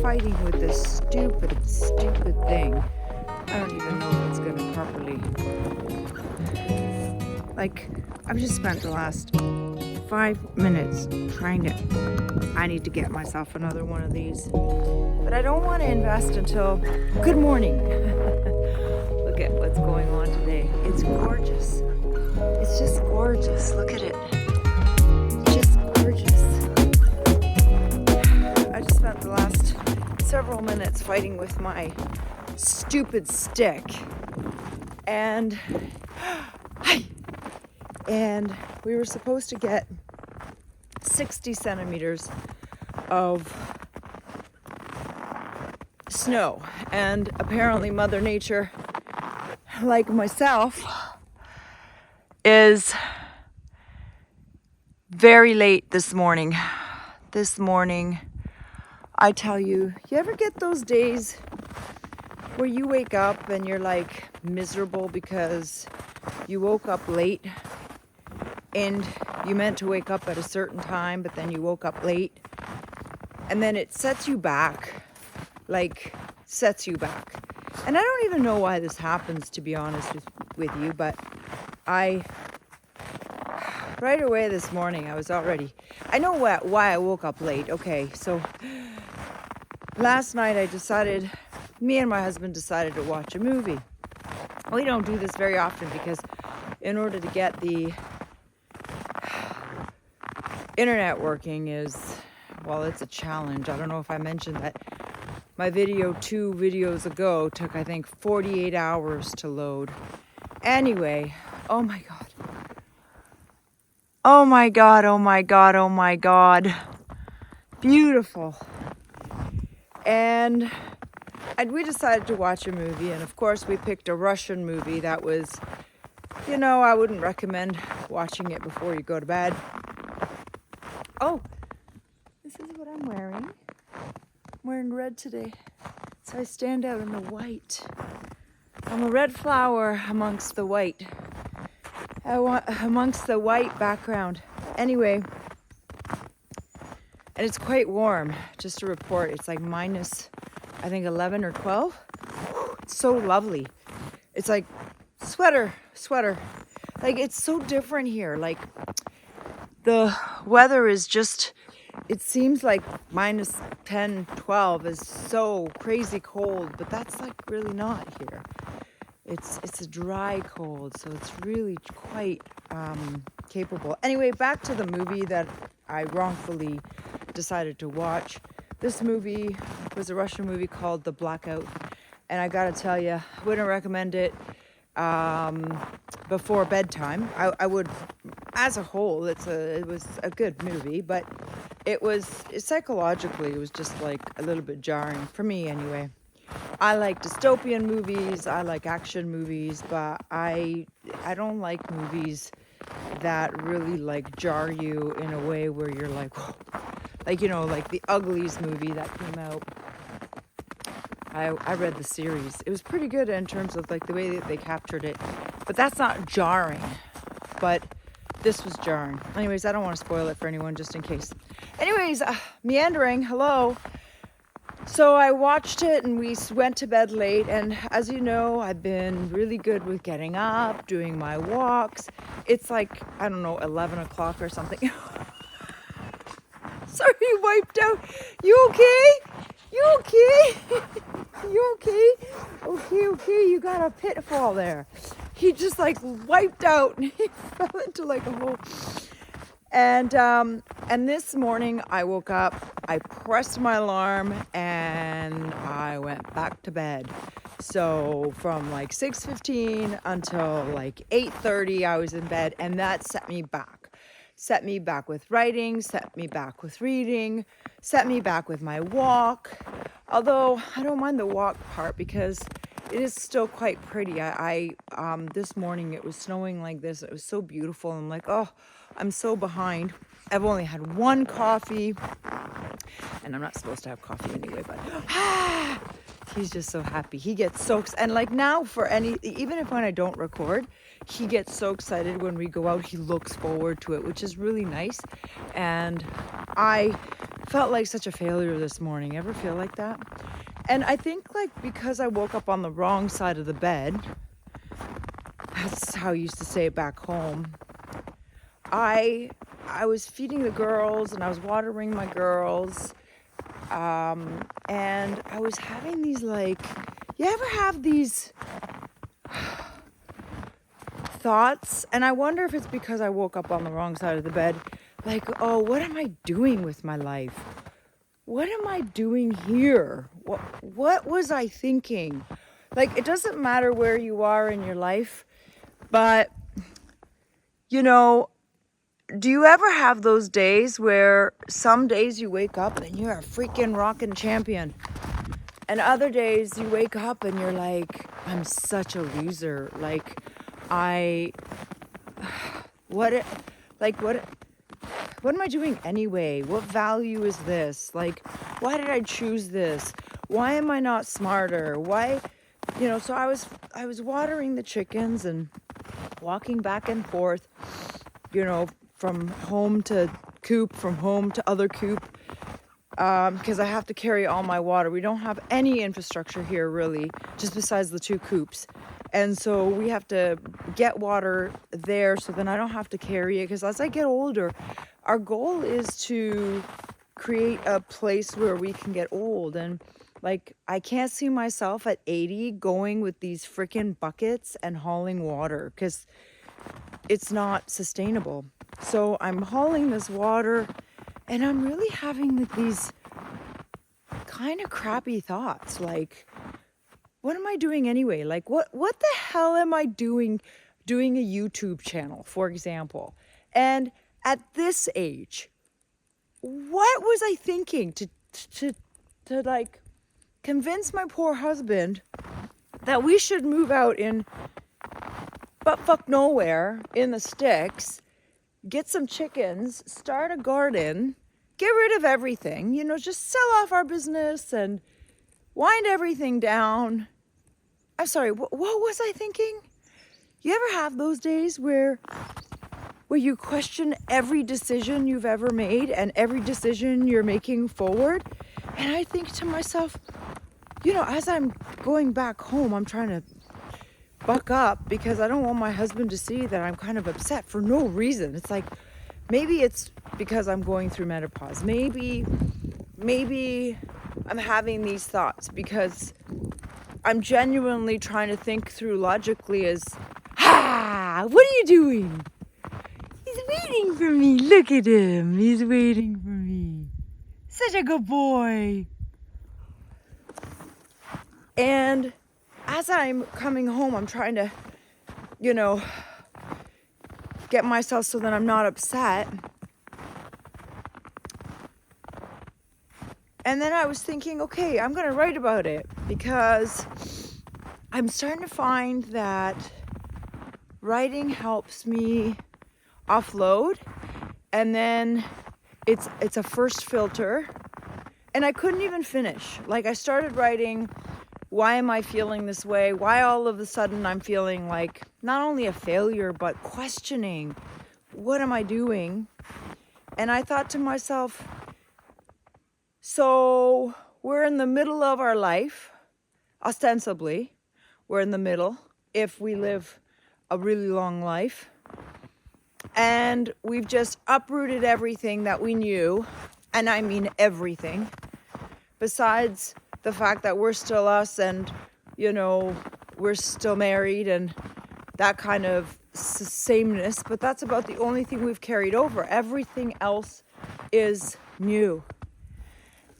fighting with this stupid thing. I don't even know if it's gonna properly. Like, I've just spent the last 5 minutes trying to. I need to get myself another one of these. But I don't want to invest until. Good morning. Look at what's going on today. It's gorgeous. It's just gorgeous. Look at it. Just gorgeous. I just spent the last several minutes fighting with my stupid stick. And we were supposed to get 60 centimeters of snow. And apparently Mother Nature, like myself, is very late this morning. This morning, I tell you, you ever get those days where you wake up and you're like miserable because you woke up late and you meant to wake up at a certain time, but then you woke up late, and then it sets you back, sets you back. And I don't even know why this happens, to be honest with you, but right away this morning, I know why I woke up late. Okay, so last night me and my husband decided to watch a movie. We don't do this very often because in order to get the internet working it's a challenge. I don't know if I mentioned that my video 2 videos ago took, I think, 48 hours to load. Anyway, oh my God. Oh my God, oh my God, oh my God. Beautiful. And we decided to watch a movie, and of course we picked a Russian movie that was, I wouldn't recommend watching it before you go to bed. Oh, this is what I'm wearing. I'm wearing red today, so I stand out in the white. I'm a red flower amongst the white. Amongst the white background. Anyway, and it's quite warm, just to report. It's like minus, I think, 11 or 12. It's so lovely. It's like sweater. Like, it's so different here. Like, the weather is just, it seems like minus 10, 12 is so crazy cold, but that's like really not here. It's a dry cold, so it's really quite capable. Anyway, back to the movie that I wrongfully decided to watch. This movie was a Russian movie called The Blackout, and I gotta tell you, I wouldn't recommend it before bedtime. I would, as a whole, it was a good movie, but psychologically, it was just like a little bit jarring for me anyway. I like dystopian movies, I like action movies, but I don't like movies that really like jar you in a way where you're like, whoa. Like, like the Uglies movie that came out. I read the series. It was pretty good in terms of like the way that they captured it, but that's not jarring. But this was jarring. Anyways, I don't want to spoil it for anyone, just in case. Anyways, meandering, hello. So I watched it and we went to bed late, and as you know, I've been really good with getting up, doing my walks. It's like, I don't know, 11 o'clock or something. Sorry, you wiped out. You okay? You okay? You okay? Okay, you got a pitfall there. He just like wiped out and he fell into like a hole. And this morning I woke up, I pressed my alarm, and I went back to bed. So from like 6:15 until like 8:30 I was in bed, and that set me back. Set me back with writing, set me back with reading, set me back with my walk. Although I don't mind the walk part because it is still quite pretty. I this morning it was snowing like this. It was so beautiful. I'm like, oh, I'm so behind. I've only had one coffee, and I'm not supposed to have coffee anyway, but he's just so happy. He gets so excited. And like now even if when I don't record, he gets so excited when we go out. He looks forward to it, which is really nice. And I felt like such a failure this morning. Ever feel like that? And I think like because I woke up on the wrong side of the bed, that's how I used to say it back home. I was feeding the girls and I was watering my girls. And I was having these like, you ever have these thoughts? And I wonder if it's because I woke up on the wrong side of the bed. Like, oh, what am I doing with my life? What am I doing here? What was I thinking? Like, it doesn't matter where you are in your life, but, you know, do you ever have those days where some days you wake up and you're a freaking rockin' champion? And other days you wake up and you're like, I'm such a loser. Like, what am I doing anyway? What value is this? Like, why did I choose this? Why am I not smarter? Why, so I was watering the chickens and walking back and forth, from home to coop, from home to other coop, because I have to carry all my water. We don't have any infrastructure here, really, just besides the 2 coops. And so we have to get water there so then I don't have to carry it. Because as I get older, our goal is to create a place where we can get old. And like, I can't see myself at 80 going with these freaking buckets and hauling water because it's not sustainable. So I'm hauling this water and I'm really having these kind of crappy thoughts. Like, what am I doing anyway? Like, what the hell am I doing a YouTube channel, for example? And at this age, what was I thinking to like convince my poor husband that we should move out in buttfuck nowhere in the sticks, get some chickens, start a garden, get rid of everything, just sell off our business and wind everything down. I'm sorry, what was I thinking? You ever have those days where you question every decision you've ever made and every decision you're making forward? And I think to myself, as I'm going back home, I'm trying to buck up because I don't want my husband to see that I'm kind of upset for no reason. It's like, maybe it's because I'm going through menopause. Maybe I'm having these thoughts because I'm genuinely trying to think through logically as, what are you doing? He's waiting for me. Look at him. He's waiting for me. Such a good boy. And as I'm coming home, I'm trying to, get myself so that I'm not upset. And then I was thinking, okay, I'm going to write about it because I'm starting to find that writing helps me offload. And then it's a first filter. And I couldn't even finish. Like, I started writing, why am I feeling this way? Why all of a sudden I'm feeling like not only a failure, but questioning, what am I doing? And I thought to myself, so we're in the middle of our life, ostensibly, we're in the middle if we live a really long life. And we've just uprooted everything that we knew, and I mean everything, besides the fact that we're still us and, we're still married and that kind of sameness, but that's about the only thing we've carried over. Everything else is new.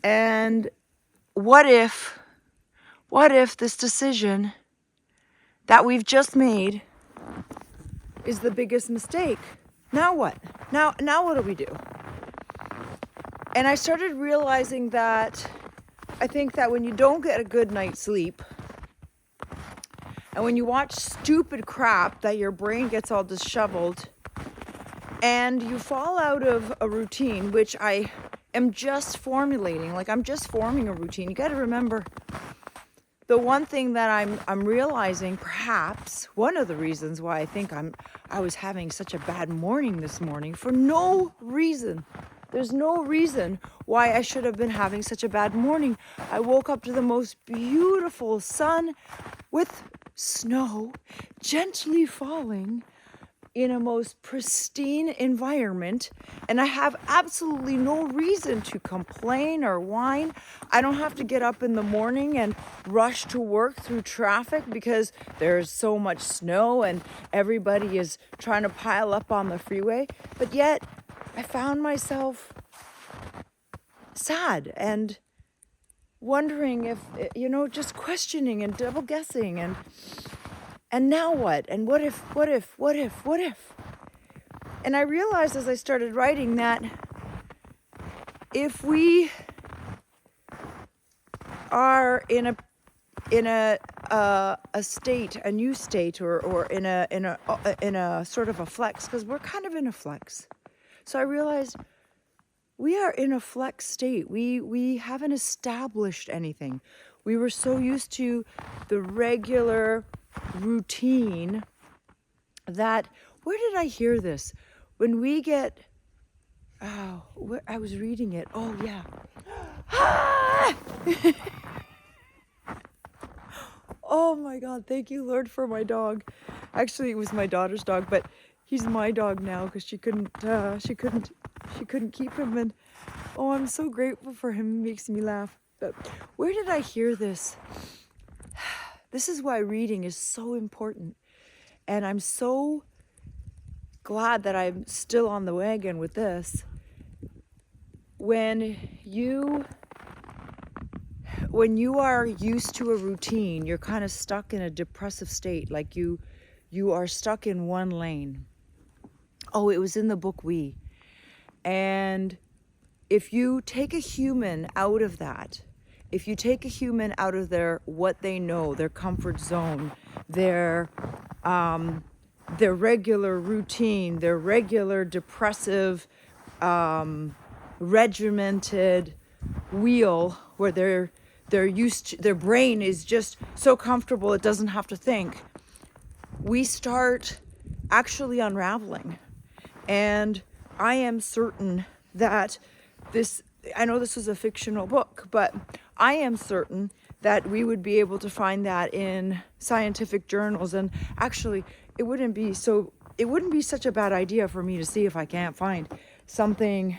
And what if this decision that we've just made is the biggest mistake? Now what? Now what do we do? And I started realizing that I think that when you don't get a good night's sleep, and when you watch stupid crap that your brain gets all disheveled, and you fall out of a routine, which I am just formulating, like I'm just forming a routine. You got to remember, the one thing that I'm realizing, perhaps one of the reasons why I think I was having such a bad morning this morning for no reason There's no reason why I should have been having such a bad morning. I woke up to the most beautiful sun with snow gently falling in a most pristine environment, and I have absolutely no reason to complain or whine. I don't have to get up in the morning and rush to work through traffic because there's so much snow and everybody is trying to pile up on the freeway. But yet I found myself sad and wondering if, just questioning and double guessing and now what? And what if? And I realized as I started writing that if we are in a state, a new state, or in a sort of a flex, because we're kind of in a flex. So I realized we are in a flex state. We haven't established anything. We were so used to the regular routine that, where did I hear this? When we get, where I was reading it. Oh yeah. Oh my God, thank you, Lord, for my dog. Actually, it was my daughter's dog, but he's my dog now because she couldn't keep him, and oh, I'm so grateful for him. It makes me laugh. But where did I hear this? This is why reading is so important. And I'm so glad that I'm still on the wagon with this. When you are used to a routine, you're kind of stuck in a depressive state, like you are stuck in one lane. Oh, it was in the book We. And if you take a human out of that, if you take a human out of what they know, their comfort zone, their regular routine, their regular depressive, regimented wheel where they're used to, their brain is just so comfortable it doesn't have to think, we start actually unraveling. And I am certain that I know this was a fictional book, but I am certain that we would be able to find that in scientific journals. And actually, it wouldn't be such a bad idea for me to see if I can't find something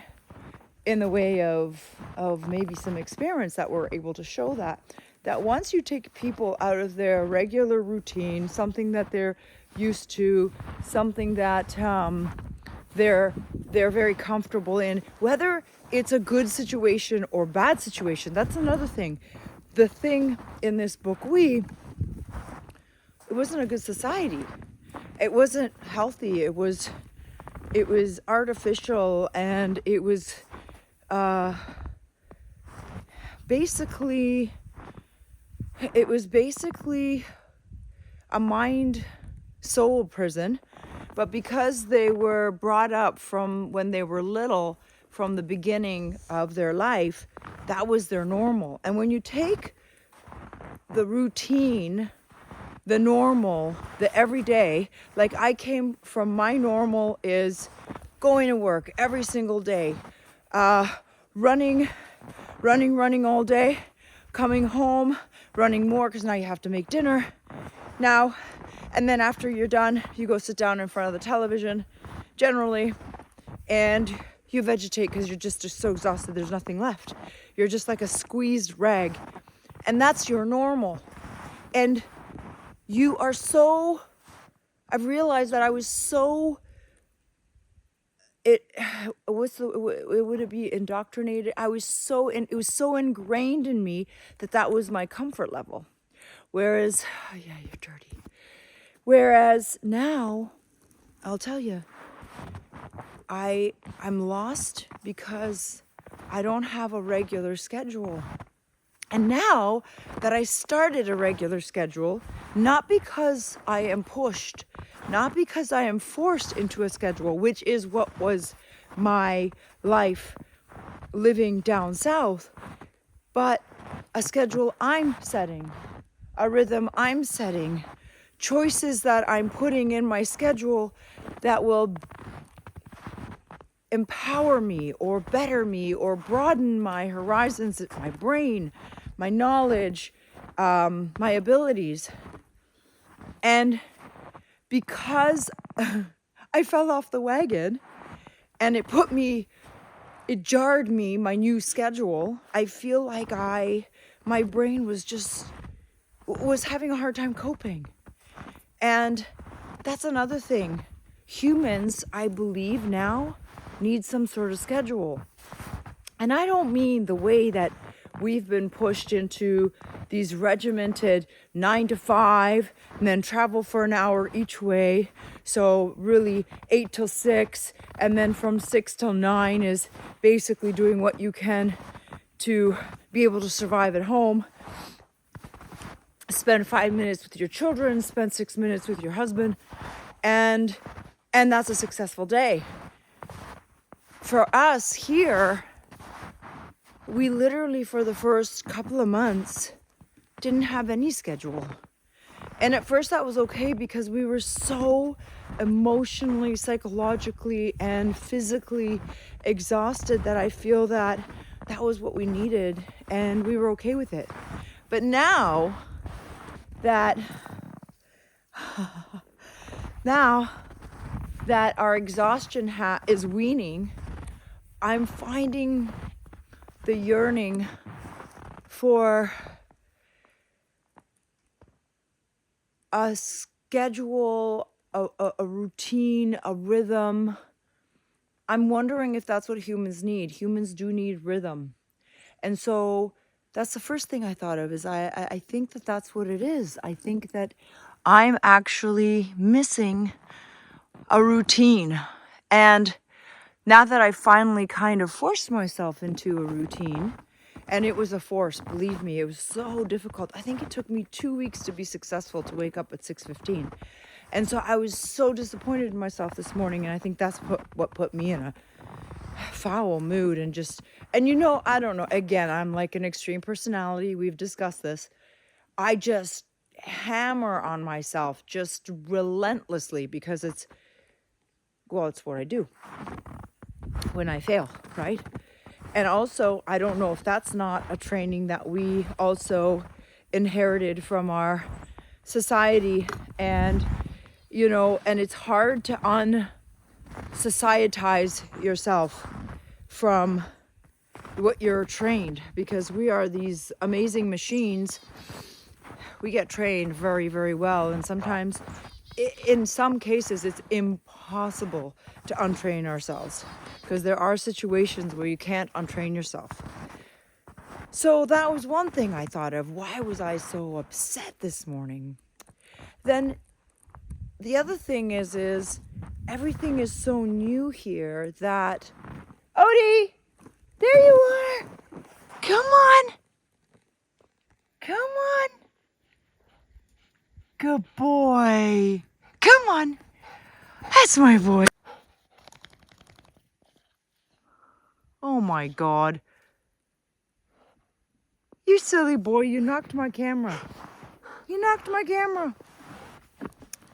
in the way of maybe some experiments that were able to show that once you take people out of their regular routine, something that they're used to, something that they're very comfortable in, whether it's a good situation or bad situation, that's another thing. The thing in this book, it wasn't a good society. It wasn't healthy. It was artificial, and it was basically a mind soul prison. But because they were brought up from when they were little, from the beginning of their life, that was their normal. And when you take the routine, the normal, the everyday, like I came from, my normal is going to work every single day, running all day, coming home, running more because now you have to make dinner now. And then after you're done, you go sit down in front of the television, generally, and you vegetate because you're just so exhausted, there's nothing left. You're just like a squeezed rag. And that's your normal. And you are so, I've realized that I was so, would it be indoctrinated? It was so ingrained in me that was my comfort level. Whereas, oh yeah, you're dirty. Whereas now, I'll tell you, I'm lost because I don't have a regular schedule. And now that I started a regular schedule, not because I am pushed, not because I am forced into a schedule, which is what was my life living down south, but a schedule I'm setting, a rhythm I'm setting, choices that I'm putting in my schedule that will empower me or better me or broaden my horizons, my brain, my knowledge, my abilities. And because I fell off the wagon and it jarred me, my new schedule, I feel like my brain was having a hard time coping. And that's another thing. Humans, I believe now, need some sort of schedule. And I don't mean the way that we've been pushed into these regimented 9 to 5 and then travel for an hour each way. So really 8 till 6, and then from 6 till 9 is basically doing what you can to be able to survive at home. Spend 5 minutes with your children, spend 6 minutes with your husband, and that's a successful day. For us here, we literally for the first couple of months didn't have any schedule. And at first that was okay because we were so emotionally, psychologically, and physically exhausted that I feel that was what we needed and we were okay with it. But now that our exhaustion is weaning, I'm finding the yearning for a schedule, a routine, a rhythm. I'm wondering if that's what humans need. Humans do need rhythm. And so that's the first thing I thought of is I think that that's what it is. I think that I'm actually missing a routine. And now that I finally kind of forced myself into a routine, and it was a force, believe me, it was so difficult. I think it took me 2 weeks to be successful to wake up at 6:15. And so I was so disappointed in myself this morning, and I think that's what put me in a foul mood and I don't know, again, I'm like an extreme personality. We've discussed this. I just hammer on myself just relentlessly because it's what I do when I fail, right? And also, I don't know if that's not a training that we also inherited from our society, and it's hard to unsocietize yourself from what you're trained, because we are these amazing machines. We get trained very, very well, and sometimes in some cases it's impossible to untrain ourselves, because there are situations where you can't untrain yourself. So that was one thing I thought of. Why was I so upset this morning? Then the other thing is everything is so new here that Odie, there you are. Come on. Good boy. Come on. That's my boy. Oh my God. You silly boy, you knocked my camera.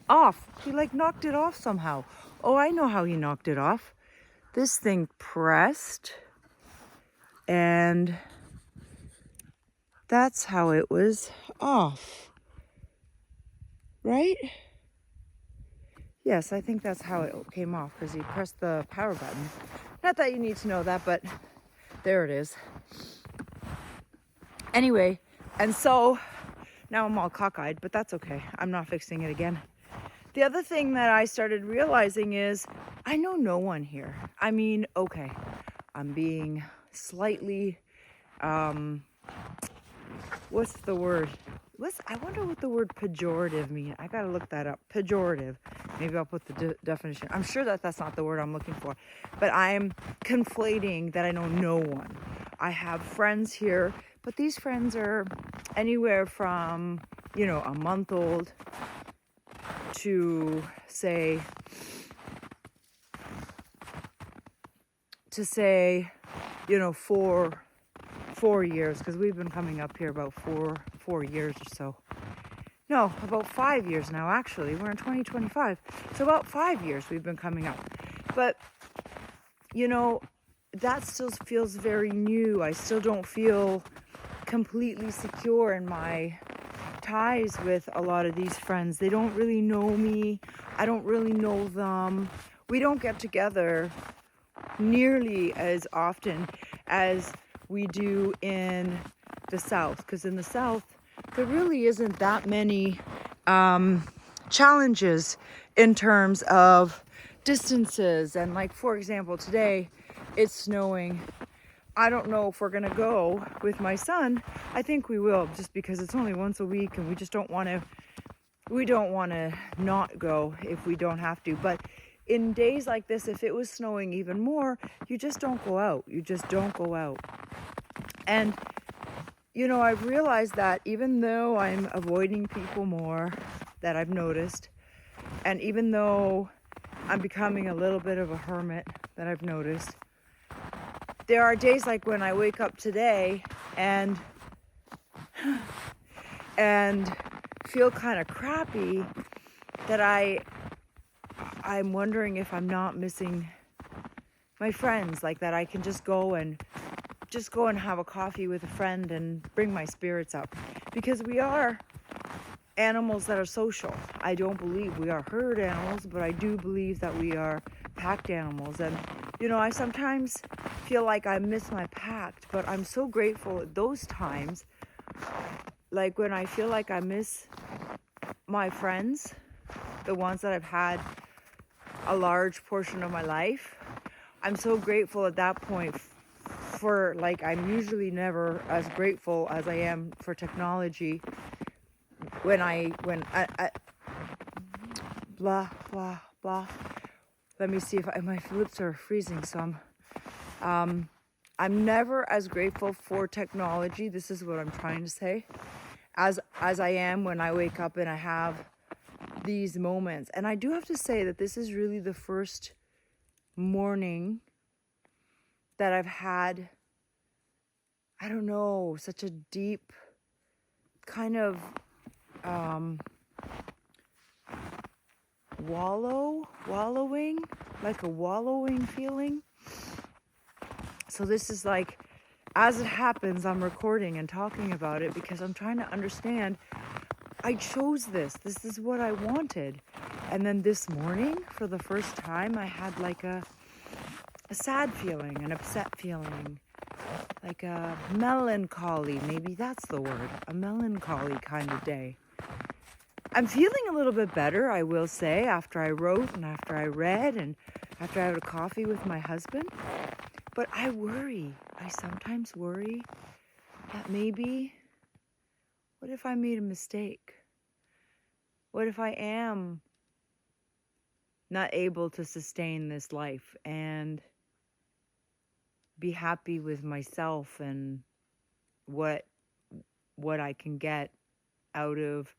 Off. He knocked it off somehow. Oh, I know how he knocked it off. This thing pressed, and that's how it was off. Right? Yes, I think that's how it came off, because he pressed the power button. Not that you need to know that, but there it is. Anyway, and so now I'm all cockeyed, but that's okay. I'm not fixing it again. The other thing that I started realizing is I know no one here. I mean, okay, I'm being slightly, what's the word? I wonder what the word pejorative means. I gotta look that up. Pejorative. Maybe I'll put the definition. I'm sure that that's not the word I'm looking for. But I'm conflating that I know no one. I have friends here, but these friends are anywhere from, a month old to say, 4 years, because we've been coming up here about four years or so. No, about 5 years now, actually. We're in 2025. So about 5 years we've been coming up. But you know, that still feels very new. I still don't feel completely secure in my ties with a lot of these friends. They don't really know me. I don't really know them. We don't get together nearly as often as we do in the South, because in the South there really isn't that many challenges in terms of distances. And like, for example, today it's snowing. I don't know if we're gonna go with my son. I think we will, just because it's only once a week and we just don't want to not go if we don't have to. But in days like this, if it was snowing even more, you just don't go out. You just don't go out. And you know, I've realized that even though I'm avoiding people more, that I've noticed, and even though I'm becoming a little bit of a hermit, that I've noticed, there are days like when I wake up today and feel kind of crappy, that I'm wondering if I'm not missing my friends, like that I can just go and have a coffee with a friend and bring my spirits up, because we are animals that are social. I don't believe we are herd animals, but I do believe that we are packed animals. And you know, I sometimes feel like I miss my pack, but I'm so grateful at those times, like when I feel like I miss my friends, the ones that I've had a large portion of my life. I'm so grateful at that point for, like, I'm usually never as grateful as I am for technology when I blah blah blah. Let me see if my lips are freezing some. I'm never as grateful for technology. This is what I'm trying to say, as I am when I wake up and I have these moments. And I do have to say that this is really the first morning that I've had, I don't know, such a deep kind of wallowing, like a wallowing feeling. So this is like, as it happens, I'm recording and talking about it because I'm trying to understand, I chose this. This is what I wanted. And then this morning, for the first time, I had like a sad feeling, an upset feeling, like a melancholy, maybe that's the word, a melancholy kind of day. I'm feeling a little bit better, I will say, after I wrote and after I read and after I had a coffee with my husband. But I sometimes worry that maybe, what if I made a mistake? What if I am not able to sustain this life and be happy with myself and what I can get out of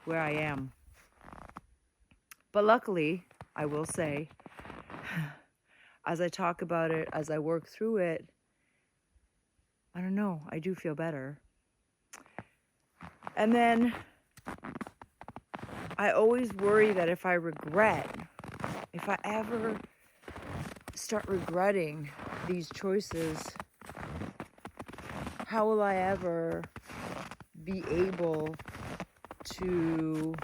where I am? But luckily, I will say, as I talk about it, as I work through it, I don't know, I do feel better. And then I always worry that if I ever start regretting these choices, how will I ever be able to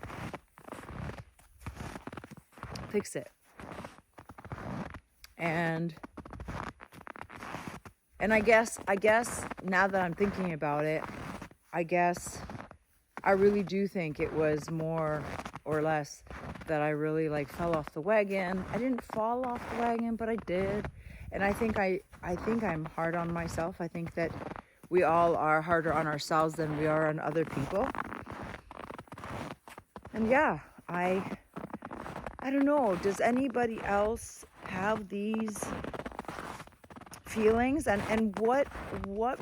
fix it? And I guess now that I'm thinking about it, I guess I really do think it was more or less that I really like fell off the wagon. I didn't fall off the wagon, but I did. And I think I'm hard on myself. I think that we all are harder on ourselves than we are on other people. And yeah, I don't know, does anybody else have these feelings, and what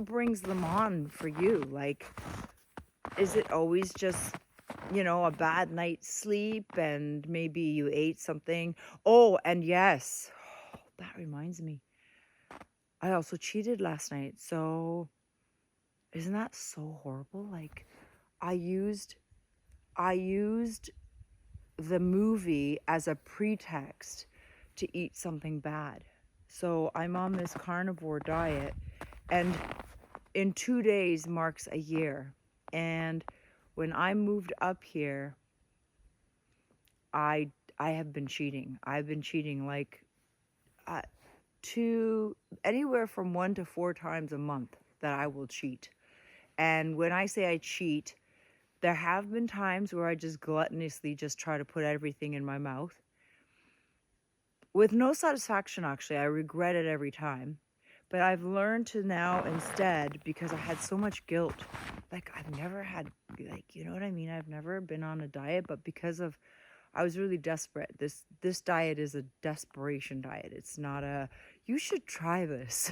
brings them on for you? Like, is it always just, you know, a bad night's sleep and maybe you ate something? Oh, and yes, that reminds me, I also cheated last night. So isn't that so horrible? Like, I used the movie as a pretext to eat something bad. So I'm on this carnivore diet, and in 2 days marks a year. And when I moved up here, I have been cheating. I've been cheating like uh, anywhere from 1 to 4 times a month that I will cheat. And when I say I cheat, there have been times where I just gluttonously just try to put everything in my mouth with no satisfaction. Actually, I regret it every time. But I've learned to now instead, because I had so much guilt, like I've never had, like, you know what I mean? I've never been on a diet, but because of, I was really desperate. This diet is a desperation diet. It's not a, you should try this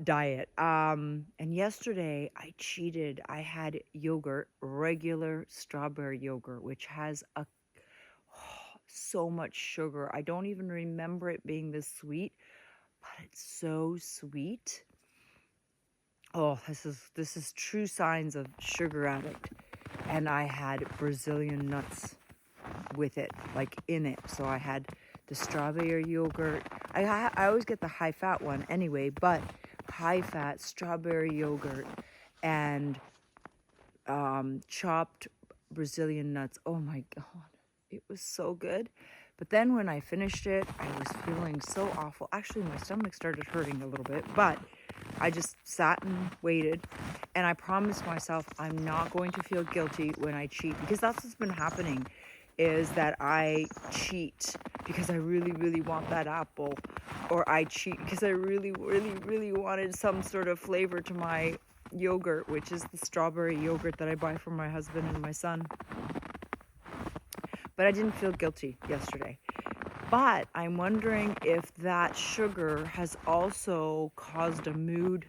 diet. And yesterday I cheated. I had yogurt, regular strawberry yogurt, which has so much sugar. I don't even remember it being this sweet, but it's so sweet. Oh, this is true signs of sugar addict. And I had Brazilian nuts with it, like in it. So I had the strawberry yogurt. I always get the high fat one anyway, but high fat strawberry yogurt and chopped Brazilian nuts. Oh my God, it was so good. But then when I finished it, I was feeling so awful. Actually, my stomach started hurting a little bit, but I just sat and waited. And I promised myself I'm not going to feel guilty when I cheat, because that's what's been happening, is that I cheat because I really, really want that apple, or I cheat because I really, really, really wanted some sort of flavor to my yogurt, which is the strawberry yogurt that I buy for my husband and my son. But I didn't feel guilty yesterday. But I'm wondering if that sugar has also caused a mood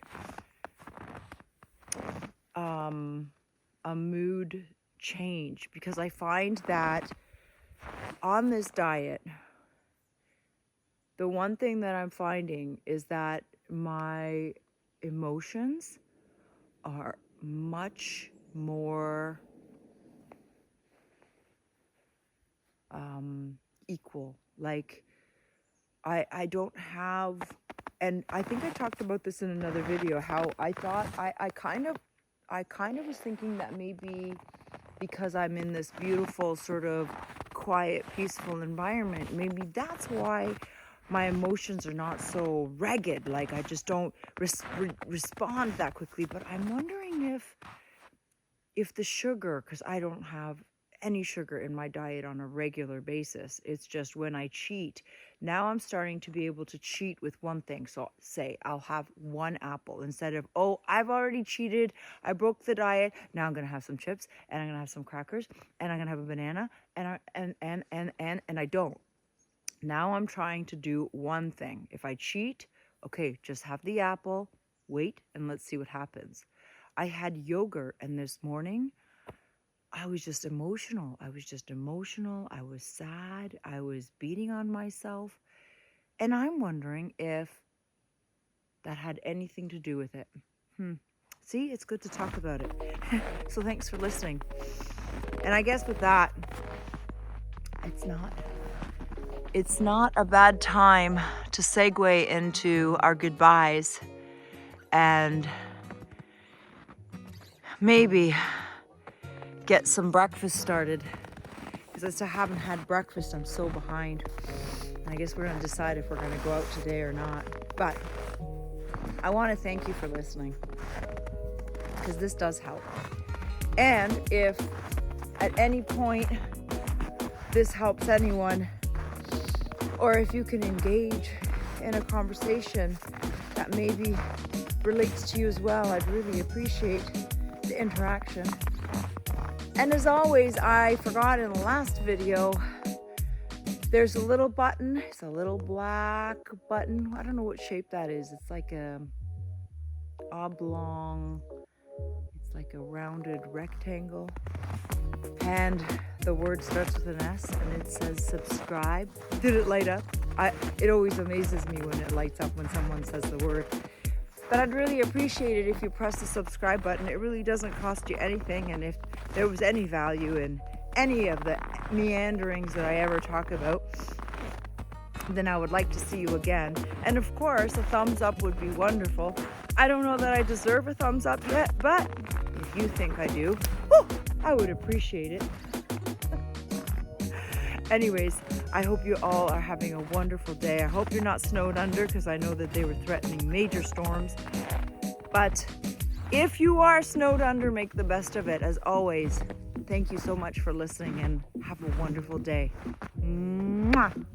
change, because I find that on this diet, the one thing that I'm finding is that my emotions are much more equal. Like I don't have, and I think I talked about this in another video, how I thought I kind of was thinking that maybe because I'm in this beautiful sort of quiet, peaceful environment, maybe that's why my emotions are not so ragged. Like I just don't respond that quickly. But I'm wondering if the sugar, because I don't have any sugar in my diet on a regular basis. It's just when I cheat. Now I'm starting to be able to cheat with one thing. So say I'll have one apple instead of, oh, I've already cheated. I broke the diet. Now I'm going to have some chips, and I'm going to have some crackers, and I'm going to have a banana, and I don't. Now I'm trying to do one thing. If I cheat, okay, just have the apple, wait, and let's see what happens. I had yogurt, and this morning I was just emotional. I was sad. I was beating on myself. And I'm wondering if that had anything to do with it. See, it's good to talk about it. So thanks for listening. And I guess with that, it's not a bad time to segue into our goodbyes and maybe get some breakfast started, because I still haven't had breakfast. I'm so behind. I guess we're going to decide if we're going to go out today or not. But I want to thank you for listening, because this does help. And if at any point this helps anyone, or if you can engage in a conversation that maybe relates to you as well, I'd really appreciate the interaction. And as always, I forgot in the last video, there's a little button. It's a little black button. I don't know what shape that is. It's like a oblong. It's like a rounded rectangle. And the word starts with an S, and it says subscribe. Did it light up? It always amazes me when it lights up when someone says the word. But I'd really appreciate it if you press the subscribe button. It really doesn't cost you anything. And if there was any value in any of the meanderings that I ever talk about, then I would like to see you again. And of course, a thumbs up would be wonderful. I don't know that I deserve a thumbs up yet, but if you think I do, whew, I would appreciate it. Anyways, I hope you all are having a wonderful day. I hope you're not snowed under, because I know that they were threatening major storms. But if you are snowed under, make the best of it. As always, thank you so much for listening and have a wonderful day. Mwah.